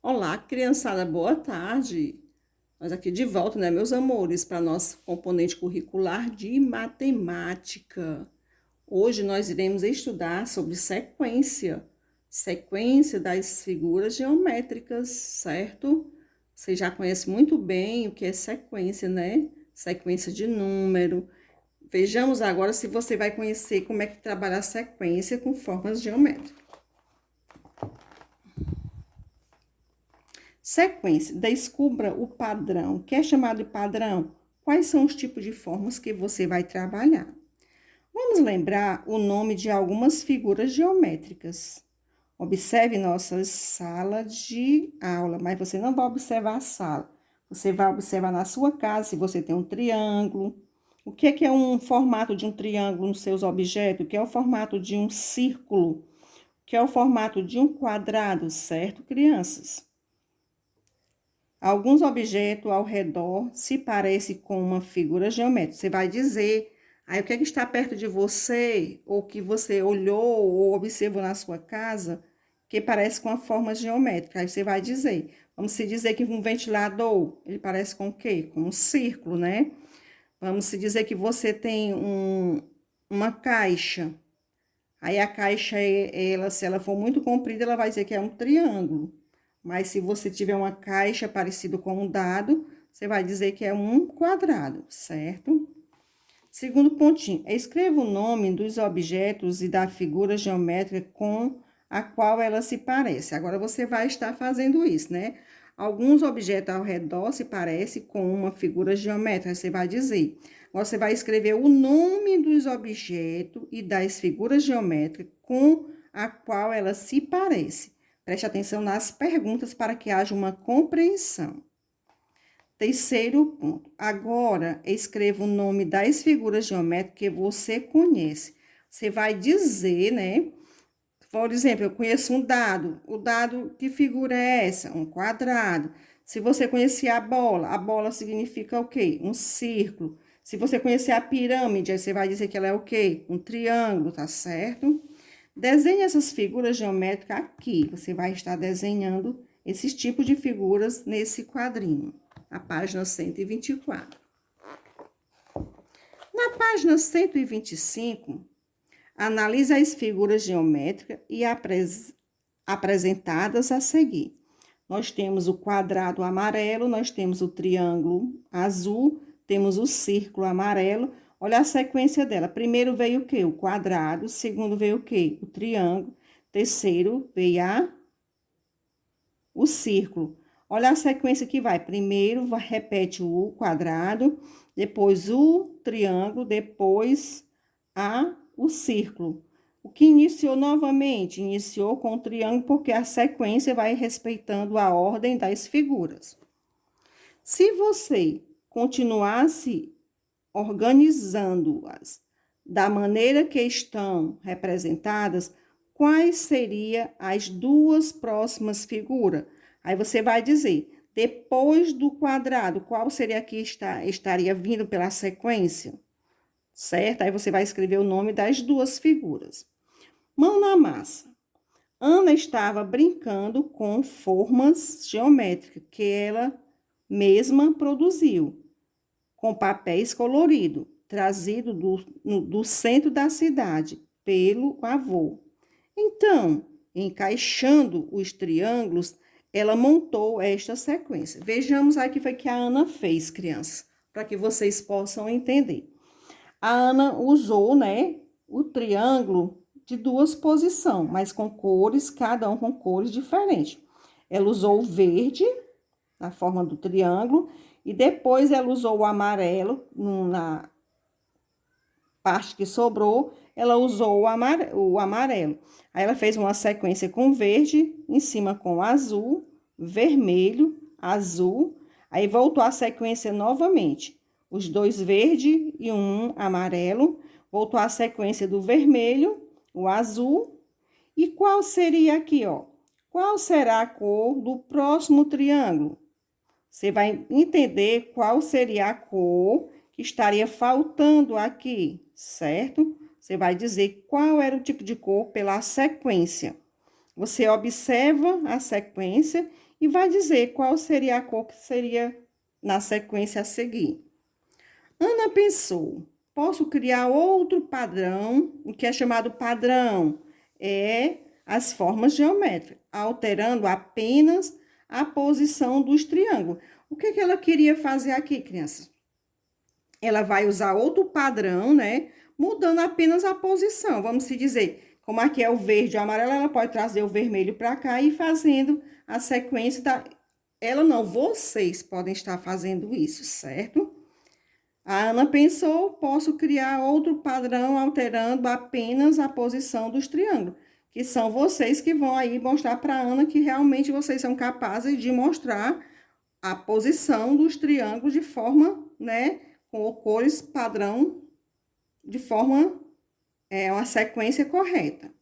Olá, criançada, boa tarde. Nós aqui de volta, né, meus amores, para nosso componente curricular de matemática. Hoje nós iremos estudar sobre sequência das figuras geométricas, certo? Você já conhece muito bem o que é sequência, né? Sequência de número. Vejamos agora se você vai conhecer como é que trabalha a sequência com formas geométricas. Sequência, descubra o padrão. O que é chamado de padrão? Quais são os tipos de formas que você vai trabalhar? Vamos lembrar o nome de algumas figuras geométricas. Observe nossa sala de aula, mas você não vai observar a sala. Você vai observar na sua casa se você tem um triângulo. O que é um formato de um triângulo nos seus objetos? O que é o formato de um círculo? O que é o formato de um quadrado, certo, crianças? Alguns objetos ao redor se parecem com uma figura geométrica. Você vai dizer, aí o que está perto de você, ou que você olhou ou observou na sua casa, que parece com a forma geométrica. Aí você vai dizer, vamos se dizer que um ventilador, ele parece com o quê? Com um círculo, né? Vamos se dizer que você tem uma caixa. Aí a caixa, se ela for muito comprida, ela vai dizer que é um triângulo. Mas se você tiver uma caixa parecida com um dado, você vai dizer que é um quadrado, certo? Segundo pontinho, escreva o nome dos objetos e da figura geométrica com a qual ela se parece. Agora, você vai estar fazendo isso, né? Alguns objetos ao redor se parecem com uma figura geométrica, você vai dizer. Agora, você vai escrever o nome dos objetos e das figuras geométricas com a qual ela se parece. Preste atenção nas perguntas para que haja uma compreensão. Terceiro ponto. Agora, escreva o nome das figuras geométricas que você conhece. Você vai dizer, né? Por exemplo, eu conheço um dado. O dado, que figura é essa? Um quadrado. Se você conhecer a bola significa o quê? Um círculo. Se você conhecer a pirâmide, aí você vai dizer que ela é o quê? Um triângulo, tá certo? Desenhe essas figuras geométricas aqui. Você vai estar desenhando esses tipos de figuras nesse quadrinho, na página 124. Na página 125, analise as figuras geométricas e apresentadas a seguir. Nós temos o quadrado amarelo, nós temos o triângulo azul, temos o círculo amarelo. Olha a sequência dela. Primeiro veio o quê? O quadrado. Segundo veio o quê? O triângulo. Terceiro veio o círculo. Olha a sequência que vai. Primeiro repete o quadrado, depois o triângulo, depois o círculo. O que iniciou novamente? Iniciou com o triângulo, porque a sequência vai respeitando a ordem das figuras. Se você continuasse organizando-as da maneira que estão representadas, quais seriam as duas próximas figuras? Aí você vai dizer, depois do quadrado, qual seria que estaria vindo pela sequência? Certo? Aí você vai escrever o nome das duas figuras. Mão na massa. Ana estava brincando com formas geométricas que ela mesma produziu, com papéis coloridos, trazido do centro da cidade pelo avô. Então, encaixando os triângulos, ela montou esta sequência. Vejamos aí o que foi que a Ana fez, crianças, para que vocês possam entender. A Ana usou, né, o triângulo de duas posições, mas com cores, cada um com cores diferentes. Ela usou o verde, na forma do triângulo, e depois ela usou o amarelo, na parte que sobrou, ela usou o amarelo. Aí ela fez uma sequência com verde, em cima com azul, vermelho, azul, aí voltou a sequência novamente. Os dois verde e um amarelo, voltou a sequência do vermelho, o azul, e qual seria aqui, ó? Qual será a cor do próximo triângulo? Você vai entender qual seria a cor que estaria faltando aqui, certo? Você vai dizer qual era o tipo de cor pela sequência. Você observa a sequência e vai dizer qual seria a cor que seria na sequência a seguir. Ana pensou, posso criar outro padrão, o que é chamado padrão é as formas geométricas, alterando apenas a posição dos triângulos. O que ela queria fazer aqui, crianças? Ela vai usar outro padrão, né? Mudando apenas a posição. Vamos se dizer, como aqui é o verde e o amarelo, ela pode trazer o vermelho para cá e ir fazendo a sequência da... Ela não, vocês podem estar fazendo isso, certo? A Ana pensou, posso criar outro padrão alterando apenas a posição dos triângulos, que são vocês que vão aí mostrar para a Ana que realmente vocês são capazes de mostrar a posição dos triângulos de forma, né, com cores padrão, de forma, uma sequência correta.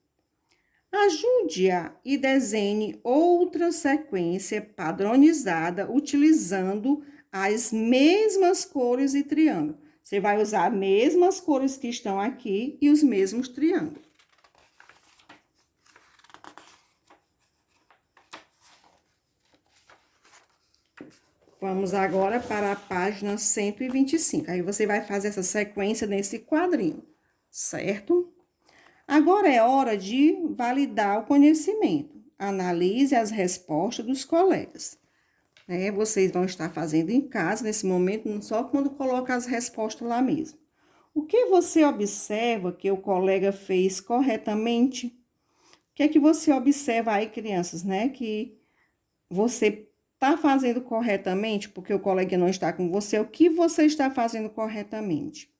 Ajude-a e desenhe outra sequência padronizada utilizando as mesmas cores e triângulos. Você vai usar as mesmas cores que estão aqui e os mesmos triângulos. Vamos agora para a página 125. Aí você vai fazer essa sequência nesse quadrinho, certo? Agora é hora de validar o conhecimento. Analise as respostas dos colegas. Vocês vão estar fazendo em casa, nesse momento, não só quando coloca as respostas lá mesmo. O que você observa que o colega fez corretamente? O que é que você observa aí, crianças, né? Que você está fazendo corretamente, porque o colega não está com você. O que você está fazendo corretamente?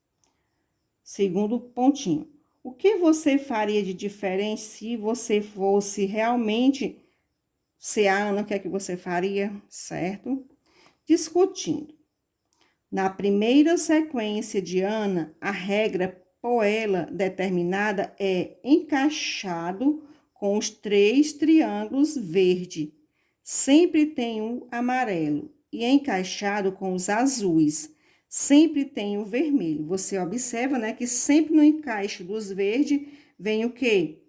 Segundo pontinho. O que você faria de diferente se você fosse realmente ser a Ana? O que é que você faria, certo? Discutindo. Na primeira sequência de Ana, a regra por ela determinada é encaixado com os 3 triângulos verde. Sempre tem um amarelo e encaixado com os azuis. Sempre tem o vermelho. Você observa, né, que sempre no encaixe dos verdes vem o quê?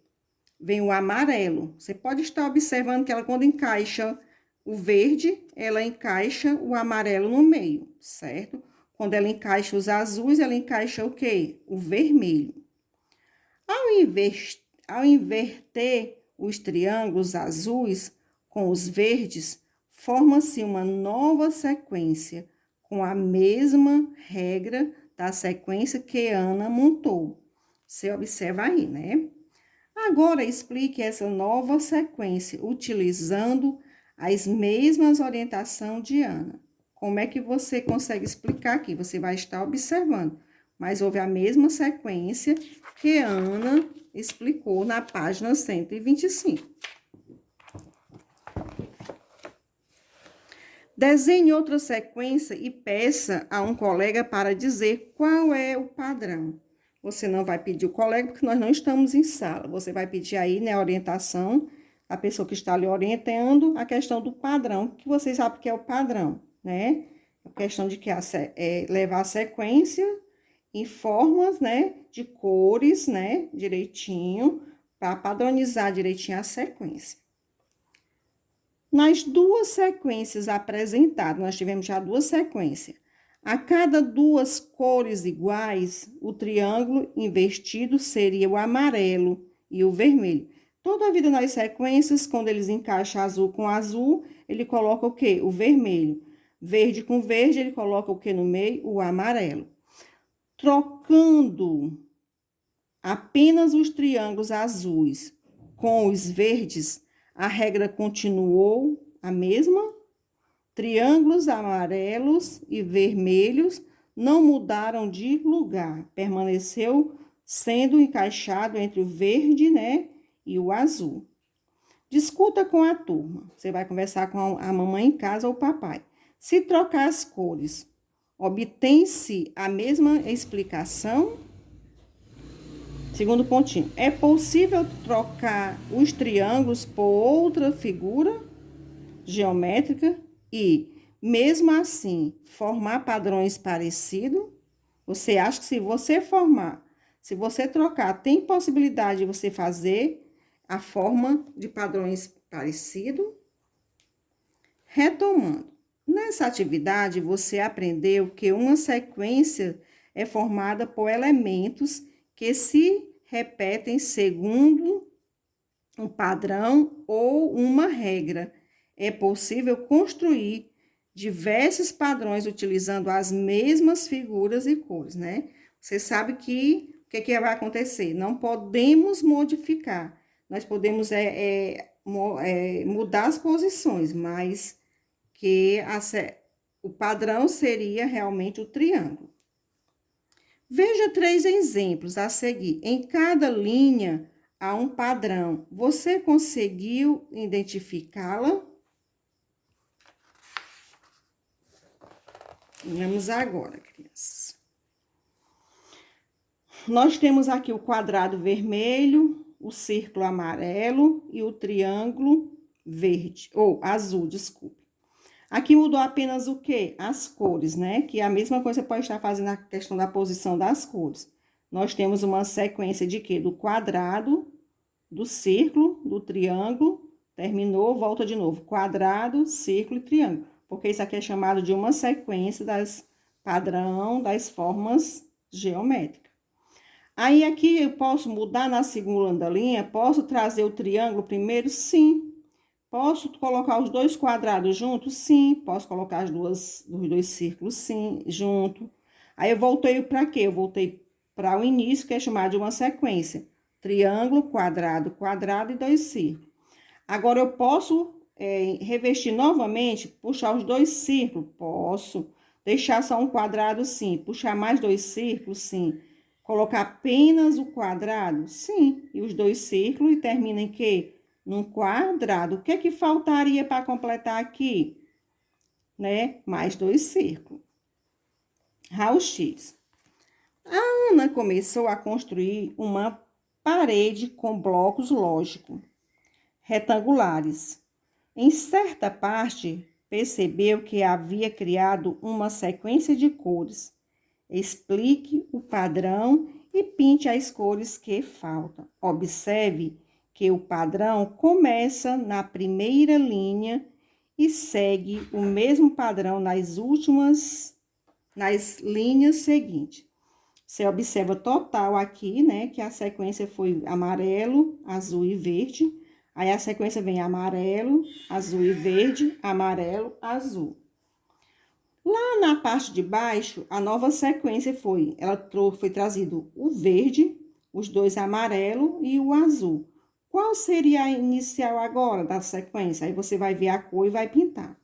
Vem o amarelo. Você pode estar observando que ela, quando encaixa o verde, ela encaixa o amarelo no meio, certo? Quando ela encaixa os azuis, ela encaixa o quê? O vermelho. Ao inverter os triângulos azuis com os verdes, forma-se uma nova sequência, com a mesma regra da sequência que Ana montou. Você observa aí, né? Agora, explique essa nova sequência, utilizando as mesmas orientações de Ana. Como é que você consegue explicar aqui? Você vai estar observando, mas houve a mesma sequência que Ana explicou na página 125. Desenhe outra sequência e peça a um colega para dizer qual é o padrão. Você não vai pedir o colega, porque nós não estamos em sala. Você vai pedir aí, né, a orientação, a pessoa que está lhe orientando, a questão do padrão, que vocês sabem que é o padrão, né? A questão de que levar a sequência em formas, né, de cores, né, direitinho, para padronizar direitinho a sequência. Nas 2 sequências apresentadas, nós tivemos já 2 sequências. A cada 2 cores iguais, o triângulo invertido seria o amarelo e o vermelho. Toda a vida nas sequências, quando eles encaixam azul com azul, ele coloca o quê? O vermelho. Verde com verde, ele coloca o quê no meio? O amarelo. Trocando apenas os triângulos azuis com os verdes, a regra continuou a mesma. Triângulos amarelos e vermelhos não mudaram de lugar, permaneceu sendo encaixado entre o verde, né, e o azul. Discuta com a turma. Você vai conversar com a mamãe em casa ou o papai. Se trocar as cores, obtém-se a mesma explicação? Segundo pontinho. É possível trocar os triângulos por outra figura geométrica e, mesmo assim, formar padrões parecidos? Você acha que se você trocar, tem possibilidade de você fazer a forma de padrões parecidos? Retomando, nessa atividade você aprendeu que uma sequência é formada por elementos que se repetem segundo um padrão ou uma regra. É possível construir diversos padrões utilizando as mesmas figuras e cores, né? Você sabe que o que vai acontecer? Não podemos modificar. Nós podemos mudar as posições, mas que o padrão seria realmente o triângulo. Veja 3 exemplos a seguir. Em cada linha há um padrão. Você conseguiu identificá-la? Vamos agora, crianças. Nós temos aqui o quadrado vermelho, o círculo amarelo e o triângulo verde, ou azul, desculpe. Aqui mudou apenas o quê? As cores, né? Que a mesma coisa você pode estar fazendo na questão da posição das cores. Nós temos uma sequência de quê? Do quadrado, do círculo, do triângulo, terminou, volta de novo. Quadrado, círculo e triângulo. Porque isso aqui é chamado de uma sequência padrão das formas geométricas. Aí, aqui eu posso mudar na segunda linha? Posso trazer o triângulo primeiro? Sim. Posso colocar os dois quadrados juntos? Sim. Posso colocar os dois círculos, sim, junto. Aí, eu voltei para quê? Eu voltei para o início, que é chamado de uma sequência. Triângulo, quadrado, quadrado e dois círculos. Agora, eu posso revestir novamente, puxar os dois círculos? Posso. Deixar só um quadrado? Sim. Puxar mais dois círculos? Sim. Colocar apenas o quadrado? Sim. E os dois círculos e termina em quê? Num quadrado. O que é que faltaria para completar aqui? Né? Mais dois círculos. Raio-X. A Ana começou a construir uma parede com blocos lógicos retangulares. Em certa parte, percebeu que havia criado uma sequência de cores. Explique o padrão e pinte as cores que faltam. Observe que o padrão começa na primeira linha e segue o mesmo padrão nas linhas seguintes. Você observa total aqui, né, que a sequência foi amarelo, azul e verde. Aí a sequência vem amarelo, azul e verde, amarelo, azul. Lá na parte de baixo, a nova sequência foi trazido o verde, os dois amarelo e o azul. Qual seria a inicial agora da sequência? Aí você vai ver a cor e vai pintar.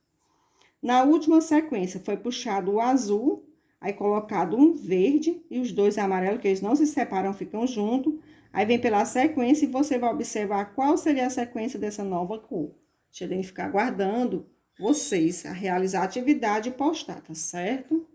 Na última sequência, foi puxado o azul, aí colocado um verde e os dois amarelos, que eles não se separam, ficam juntos. Aí vem pela sequência e você vai observar qual seria a sequência dessa nova cor. Deixa eu ficar aguardando vocês a realizar a atividade e postar, tá certo?